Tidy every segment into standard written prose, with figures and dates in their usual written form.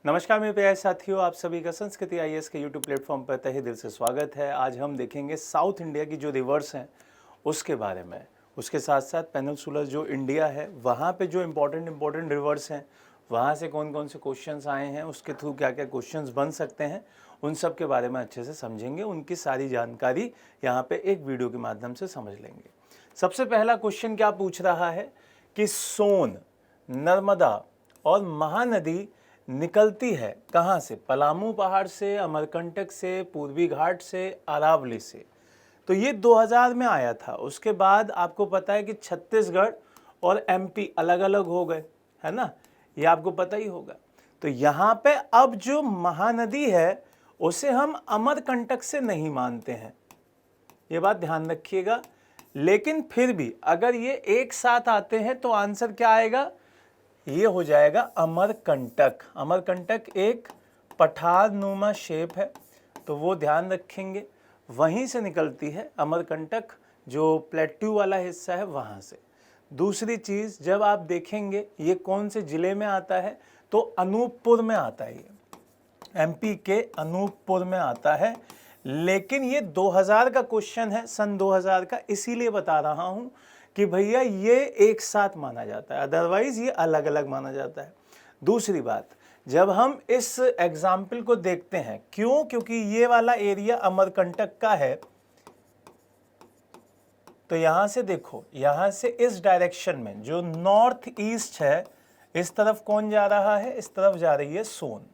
नमस्कार मेरे प्यारे साथियों, आप सभी का संस्कृति आईएएस के यूट्यूब प्लेटफॉर्म पर तहे दिल से स्वागत है। आज हम देखेंगे साउथ इंडिया की जो रिवर्स हैं उसके बारे में। उसके साथ साथ पेनिनसुलर जो इंडिया है वहाँ पे जो इम्पोर्टेंट रिवर्स हैं वहाँ से कौन कौन से क्वेश्चंस आए हैं, उसके थ्रू क्या क्या क्वेश्चंस बन सकते हैं, उन सब के बारे में अच्छे से समझेंगे। उनकी सारी जानकारी यहाँ पे एक वीडियो के माध्यम से समझ लेंगे। सबसे पहला क्वेश्चन क्या पूछ रहा है कि सोन, नर्मदा और महानदी निकलती है कहाँ से? पलामू पहाड़ से, अमरकंटक से, पूर्वी घाट से, अरावली से। तो ये 2000 में आया था। उसके बाद आपको पता है कि छत्तीसगढ़ और एमपी अलग अलग हो गए, है ना, ये आपको पता ही होगा। तो यहाँ पे अब जो महानदी है उसे हम अमरकंटक से नहीं मानते हैं, ये बात ध्यान रखिएगा। लेकिन फिर भी अगर ये एक साथ आते हैं तो आंसर क्या आएगा? ये हो जाएगा अमरकंटक। अमरकंटक एक पठारनुमा शेप है, तो वो ध्यान रखेंगे। वहीं से निकलती है अमरकंटक, जो प्लेट्यू वाला हिस्सा है वहाँ से। दूसरी चीज़, जब आप देखेंगे ये कौन से ज़िले में आता है, तो अनूपपुर में आता है। ये एमपी के अनूपपुर में आता है। लेकिन ये 2000 का क्वेश्चन है, सन 2000 का, इसीलिए बता रहा हूँ कि भैया ये एक साथ माना जाता है, अदरवाइज ये अलग अलग माना जाता है। दूसरी बात, जब हम इस एग्जाम्पल को देखते हैं, क्यों? क्योंकि ये वाला एरिया अमरकंटक का है। तो यहां से देखो, यहां से इस डायरेक्शन में जो नॉर्थ ईस्ट है, इस तरफ कौन जा रहा है? इस तरफ जा रही है सोन।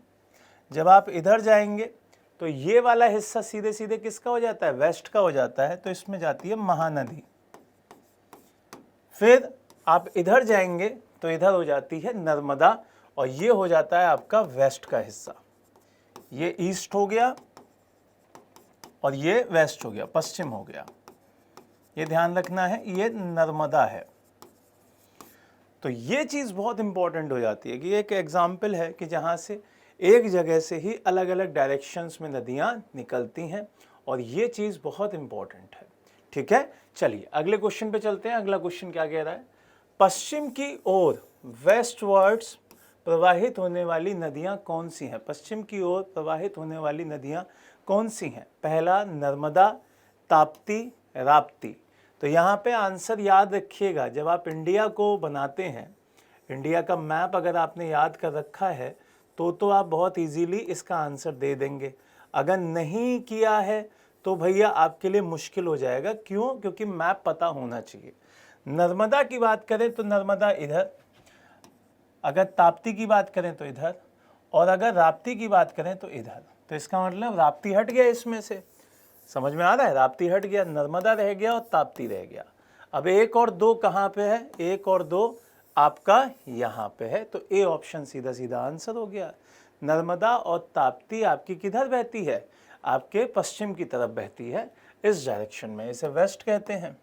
जब आप इधर जाएंगे तो ये वाला हिस्सा सीधे सीधे किसका हो जाता है? वेस्ट का हो जाता है। तो इसमें जाती है महानदी। फिर आप इधर जाएंगे तो इधर हो जाती है नर्मदा, और ये हो जाता है आपका वेस्ट का हिस्सा। ये ईस्ट हो गया और ये वेस्ट हो गया, पश्चिम हो गया। ये ध्यान रखना है, ये नर्मदा है। तो ये चीज़ बहुत इंपॉर्टेंट हो जाती है कि एक एग्जाम्पल है कि जहाँ से एक जगह से ही अलग अलग डायरेक्शंस में नदियाँ निकलती हैं, और ये चीज़ बहुत इंपॉर्टेंट है। ठीक है, चलिए अगले क्वेश्चन पे चलते हैं। अगला क्वेश्चन क्या कह रहा है? पश्चिम की ओर वेस्टवर्ड्स प्रवाहित होने वाली नदियां कौन सी हैं? पश्चिम की ओर प्रवाहित होने वाली नदियां कौन सी हैं? पहला नर्मदा, ताप्ती, राप्ती। तो यहाँ पे आंसर याद रखिएगा, जब आप इंडिया को बनाते हैं, इंडिया का मैप अगर आपने याद कर रखा है तो आप बहुत इजीली इसका आंसर दे देंगे। अगर नहीं किया है तो भैया आपके लिए मुश्किल हो जाएगा। क्यों? क्योंकि मैप पता होना चाहिए। नर्मदा की बात करें तो नर्मदा इधर, अगर ताप्ती की बात करें तो इधर, और अगर राप्ती की बात करें तो इधर। तो इसका मतलब राप्ती हट गया इसमें से। समझ में आ रहा है? राप्ती हट गया, नर्मदा रह गया और ताप्ती रह गया। अब एक और दो कहाँ पे है? एक और दो आपका यहाँ पे है। तो ए ऑप्शन सीधा सीधा आंसर हो गया। नर्मदा और ताप्ती आपकी किधर बहती है? आपके पश्चिम की तरफ बहती है, इस डायरेक्शन में। इसे वेस्ट कहते हैं।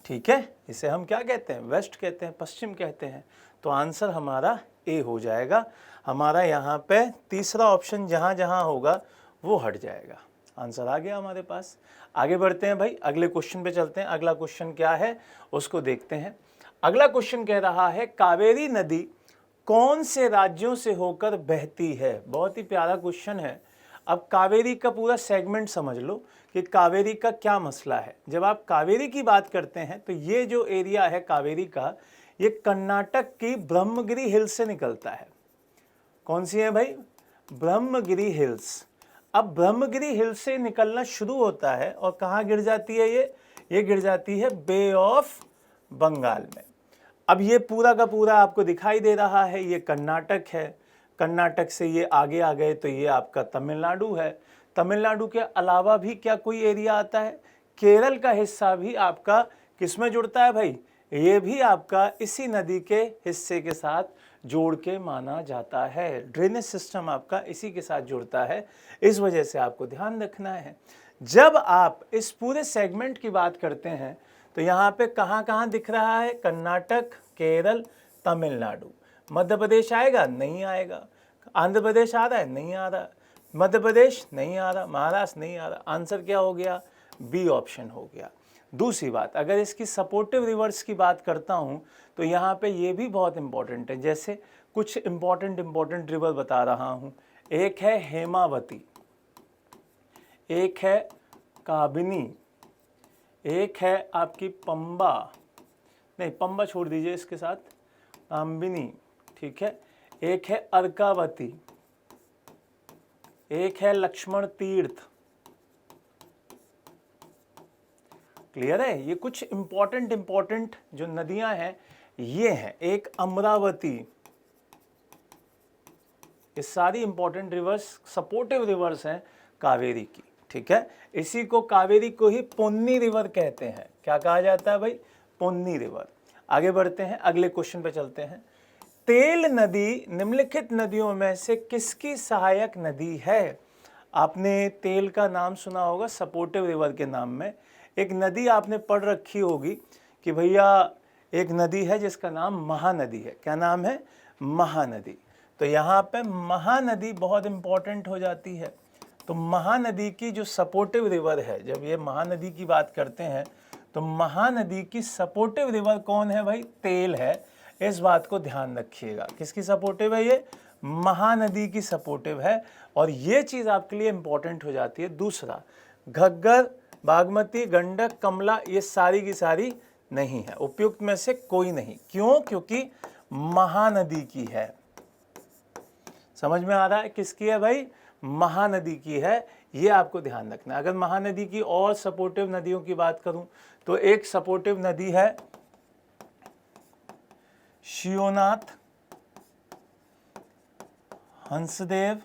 ठीक है, इसे हम क्या कहते हैं? वेस्ट कहते हैं, पश्चिम कहते हैं। तो आंसर हमारा ए हो जाएगा। हमारा यहाँ पे तीसरा ऑप्शन जहाँ जहाँ होगा वो हट जाएगा। आंसर आ गया हमारे पास। आगे बढ़ते हैं भाई, अगले क्वेश्चन पे चलते हैं। अगला क्वेश्चन क्या है उसको देखते हैं। अगला क्वेश्चन कह रहा है कावेरी नदी कौन से राज्यों से होकर बहती है? बहुत ही प्यारा क्वेश्चन है। अब कावेरी का पूरा सेगमेंट समझ लो कि कावेरी का क्या मसला है। जब आप कावेरी की बात करते हैं तो ये जो एरिया है कावेरी का, ये कर्नाटक की ब्रह्मगिरी हिल्स से निकलता है। कौन सी है भाई? ब्रह्मगिरी हिल्स। अब ब्रह्मगिरी हिल्स से निकलना शुरू होता है और कहाँ गिर जाती है? ये गिर जाती है बे ऑफ बंगाल में। अब ये पूरा का पूरा आपको दिखाई दे रहा है, ये कर्नाटक है। कर्नाटक से ये आगे आ गए तो ये आपका तमिलनाडु है। तमिलनाडु के अलावा भी क्या कोई एरिया आता है? केरल का हिस्सा भी आपका किस में जुड़ता है भाई? ये भी आपका इसी नदी के हिस्से के साथ जोड़ के माना जाता है। ड्रेनेज सिस्टम आपका इसी के साथ जुड़ता है। इस वजह से आपको ध्यान रखना है। जब आप इस पूरे सेगमेंट की बात करते हैं तो यहाँ पे कहाँ कहाँ दिख रहा है? कर्नाटक, केरल, तमिलनाडु। मध्य प्रदेश आएगा? नहीं आएगा। आंध्र प्रदेश आ रहा है? नहीं आ रहा। मध्य प्रदेश नहीं आ रहा। महाराष्ट्र नहीं आ रहा। आंसर क्या हो गया? बी ऑप्शन हो गया। दूसरी बात, अगर इसकी सपोर्टिव रिवर्स की बात करता हूँ तो यहाँ पे ये भी बहुत इंपॉर्टेंट है। जैसे कुछ इंपॉर्टेंट रिवर बता रहा हूं। एक है हेमावती, एक है काबिनी, एक है आपकी पंबा, नहीं पंबा छोड़ दीजिए इसके साथ, काबिनी, ठीक है, एक है अर्कावती, एक है लक्ष्मण तीर्थ। क्लियर है? ये कुछ इंपॉर्टेंट जो नदियां हैं ये हैं। एक अमरावती, ये सारी इंपॉर्टेंट रिवर्स, सपोर्टिव रिवर्स हैं कावेरी की, ठीक है। इसी को कावेरी को ही पोन्नी रिवर कहते हैं। क्या कहा जाता है भाई? पोन्नी रिवर। आगे बढ़ते हैं, अगले क्वेश्चन पे चलते हैं। तेल नदी निम्नलिखित नदियों में से किसकी सहायक नदी है? आपने तेल का नाम सुना होगा सपोर्टिव रिवर के नाम में। एक नदी आपने पढ़ रखी होगी कि भैया एक नदी है जिसका नाम महानदी है। क्या नाम है? महानदी। तो यहाँ पे महानदी बहुत इंपॉर्टेंट हो जाती है। तो महानदी की जो सपोर्टिव रिवर है, जब ये महानदी की बात करते हैं तो महानदी की सपोर्टिव रिवर कौन है भाई? तेल है। इस बात को ध्यान रखिएगा। किसकी सपोर्टिव है ये? महानदी की सपोर्टिव है। और ये चीज़ आपके लिए इंपॉर्टेंट हो जाती है। दूसरा, घग्गर, बागमती, गंडक, कमला, ये सारी की सारी नहीं है, उपयुक्त में से कोई नहीं। क्यों? क्योंकि महानदी की है। समझ में आ रहा है? किसकी है भाई? महानदी की है। ये आपको ध्यान रखना है। अगर महानदी की और सपोर्टिव नदियों की बात करूं तो एक सपोर्टिव नदी है शिवनाथ, हंसदेव,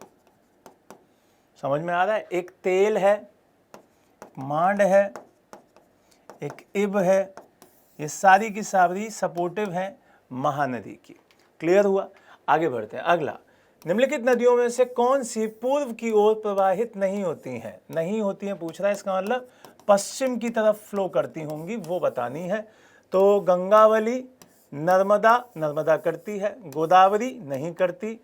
समझ में आ रहा है? एक तेल है, मांड है, एक इब है। ये सारी की सारी सपोर्टिव हैं महानदी की। क्लियर हुआ? आगे बढ़ते हैं। अगला, निम्नलिखित नदियों में से कौन सी पूर्व की ओर प्रवाहित नहीं होती हैं? नहीं होती हैं पूछ रहा है, इसका मतलब पश्चिम की तरफ फ्लो करती होंगी, वो बतानी है। तो गंगावली, नर्मदा, नर्मदा करती है, गोदावरी नहीं करती,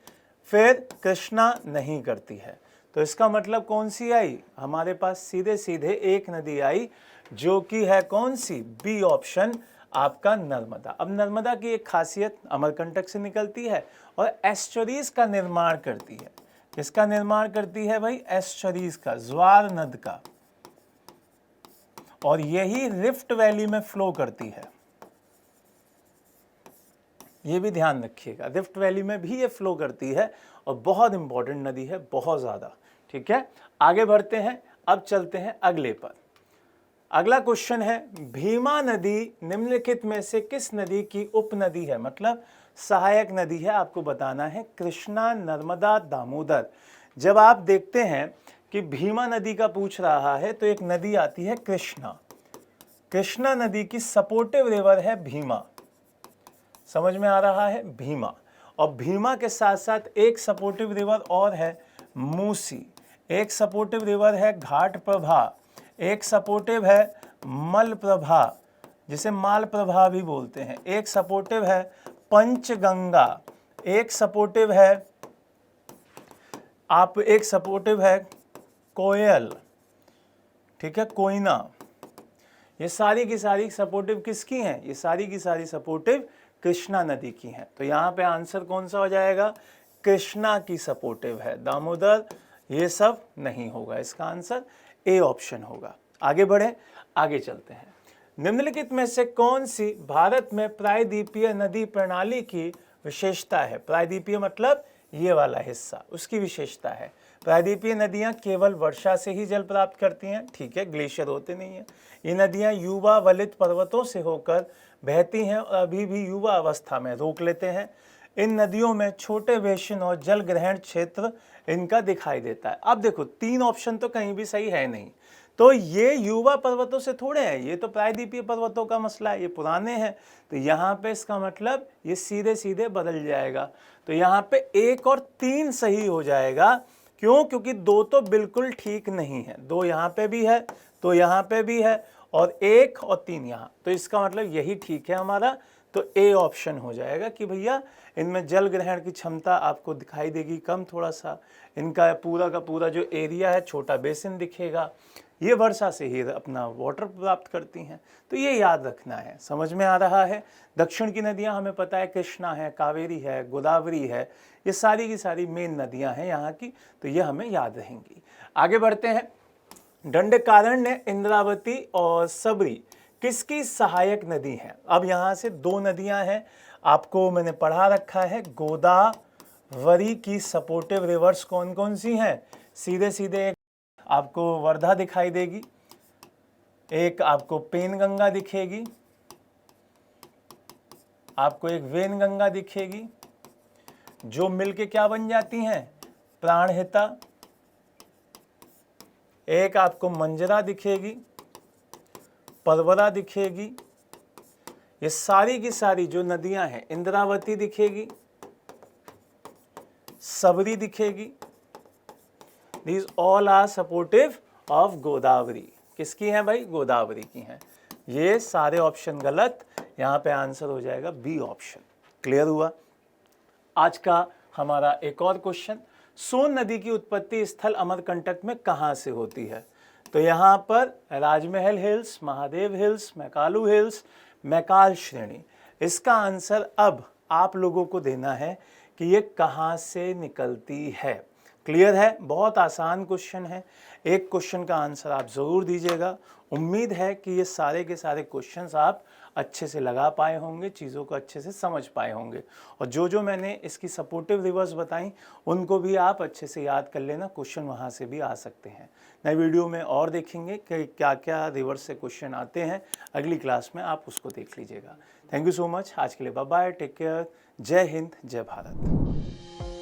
फिर कृष्णा नहीं करती है। तो इसका मतलब कौन सी आई? हमारे पास सीधे सीधे एक नदी आई जो कि है कौन सी? बी ऑप्शन आपका, नर्मदा। अब नर्मदा की एक खासियत अमरकंटक से निकलती है और एस्चुरीज का निर्माण करती है। किसका निर्माण करती है भाई? एस्चुरीज का, ज्वार नद का। और यही रिफ्ट वैली में फ्लो करती है। ये भी ध्यान रखिएगा, रिफ्ट वैली में भी ये फ्लो करती है और बहुत इंपॉर्टेंट नदी है, बहुत ज़्यादा। ठीक है, आगे बढ़ते हैं। अब चलते हैं अगले पर। अगला क्वेश्चन है, भीमा नदी निम्नलिखित में से किस नदी की उपनदी है? मतलब सहायक नदी है। आपको बताना है कृष्णा, नर्मदा, दामोदर। जब आप देखते हैं कि भीमा नदी का पूछ रहा है तो एक नदी आती है कृष्णा। कृष्णा नदी की सपोर्टिव रिवर है भीमा। समझ में आ रहा है? भीमा। और भीमा के साथ साथ एक सपोर्टिव रिवर और है मूसी, एक सपोर्टिव रिवर है घाट प्रभा, एक सपोर्टिव है मल प्रभा, जिसे माल प्रभा भी बोलते हैं, एक सपोर्टिव है पंचगंगा, एक सपोर्टिव है कोयल, ठीक है, कोयना। ये सारी की सारी सपोर्टिव किसकी हैं? ये सारी की सारी सपोर्टिव कृष्णा नदी की हैं। तो यहाँ पे आंसर कौन सा हो जाएगा? कृष्णा की सपोर्टिव है। दामोदर ये सब नहीं होगा, इसका आंसर ए ऑप्शन होगा। आगे बढ़े, आगे चलते हैं। निम्नलिखित में से कौन सी भारत में प्रायद्वीपीय नदी प्रणाली की विशेषता है? प्रायद्वीपीय मतलब ये वाला हिस्सा, उसकी विशेषता है। प्रायद्वीपीय नदियां केवल वर्षा से ही जल प्राप्त करती हैं, ठीक है, ग्लेशियर होते नहीं हैं। ये नदियां युवा वलित पर्वतों से होकर बहती हैं और अभी भी युवा अवस्था में रोक लेते हैं। इन नदियों में छोटे बेसिन और जल ग्रहण क्षेत्र इनका दिखाई देता है। अब देखो, तीन ऑप्शन तो कहीं भी सही है नहीं। तो ये युवा पर्वतों से थोड़े हैं, ये तो प्रायद्वीपीय पर्वतों का मसला है, ये पुराने हैं। तो यहाँ पे इसका मतलब ये सीधे सीधे बदल जाएगा। तो यहाँ पे एक और तीन सही हो जाएगा। क्यों? क्योंकि दो तो बिल्कुल ठीक नहीं है। दो यहाँ पे भी है, तो यहाँ पे भी है, और एक और तीन यहाँ। तो इसका मतलब यही ठीक है हमारा। तो ए ऑप्शन हो जाएगा कि भैया इनमें जल ग्रहण की क्षमता आपको दिखाई देगी कम थोड़ा सा, इनका पूरा का पूरा जो एरिया है छोटा बेसिन दिखेगा, ये वर्षा से ही अपना वाटर प्राप्त करती हैं। तो ये याद रखना है, समझ में आ रहा है। दक्षिण की नदियां हमें पता है कृष्णा है, कावेरी है, गोदावरी है, ये सारी की सारी मेन नदियां हैं यहाँ की, तो ये हमें याद रहेंगी। आगे बढ़ते हैं। दंडकारण्य, इंद्रावती और सबरी किसकी सहायक नदी है? अब यहाँ से दो नदियां हैं, आपको मैंने पढ़ा रखा है। गोदावरी की सपोर्टिव रिवर्स कौन कौन सी हैं? सीधे सीधे आपको वर्धा दिखाई देगी, एक आपको पेनगंगा दिखेगी, आपको एक वेनगंगा दिखेगी, जो मिलके क्या बन जाती हैं? प्राणहिता। एक आपको मंजरा दिखेगी, परवरा दिखेगी। ये सारी की सारी जो नदियां हैं, इंद्रावती दिखेगी, सबरी दिखेगी, These all are supportive of Godavari. किसकी हैं भाई? गोदावरी की हैं। ये सारे ऑप्शन गलत, यहाँ पे आंसर हो जाएगा बी ऑप्शन। क्लियर हुआ? आज का हमारा एक और क्वेश्चन, सोन नदी की उत्पत्ति स्थल अमरकंटक में कहाँ से होती है? तो यहाँ पर राजमहल हिल्स, महादेव हिल्स, मैकालू हिल्स, मैकाल श्रेणी। इसका आंसर अब आप लोगों को देना है कि ये कहाँ से निकलती है। क्लियर है? बहुत आसान क्वेश्चन है, एक क्वेश्चन का आंसर आप ज़रूर दीजिएगा। उम्मीद है कि ये सारे के सारे क्वेश्चंस आप अच्छे से लगा पाए होंगे, चीज़ों को अच्छे से समझ पाए होंगे, और जो जो मैंने इसकी सपोर्टिव रिवर्स बताई उनको भी आप अच्छे से याद कर लेना, क्वेश्चन वहाँ से भी आ सकते हैं। नई वीडियो में और देखेंगे कि क्या क्या रिवर्स से क्वेश्चन आते हैं, अगली क्लास में आप उसको देख लीजिएगा। Thank you so much. आज के लिए बाय बाय, टेक केयर, जय हिंद, जय भारत।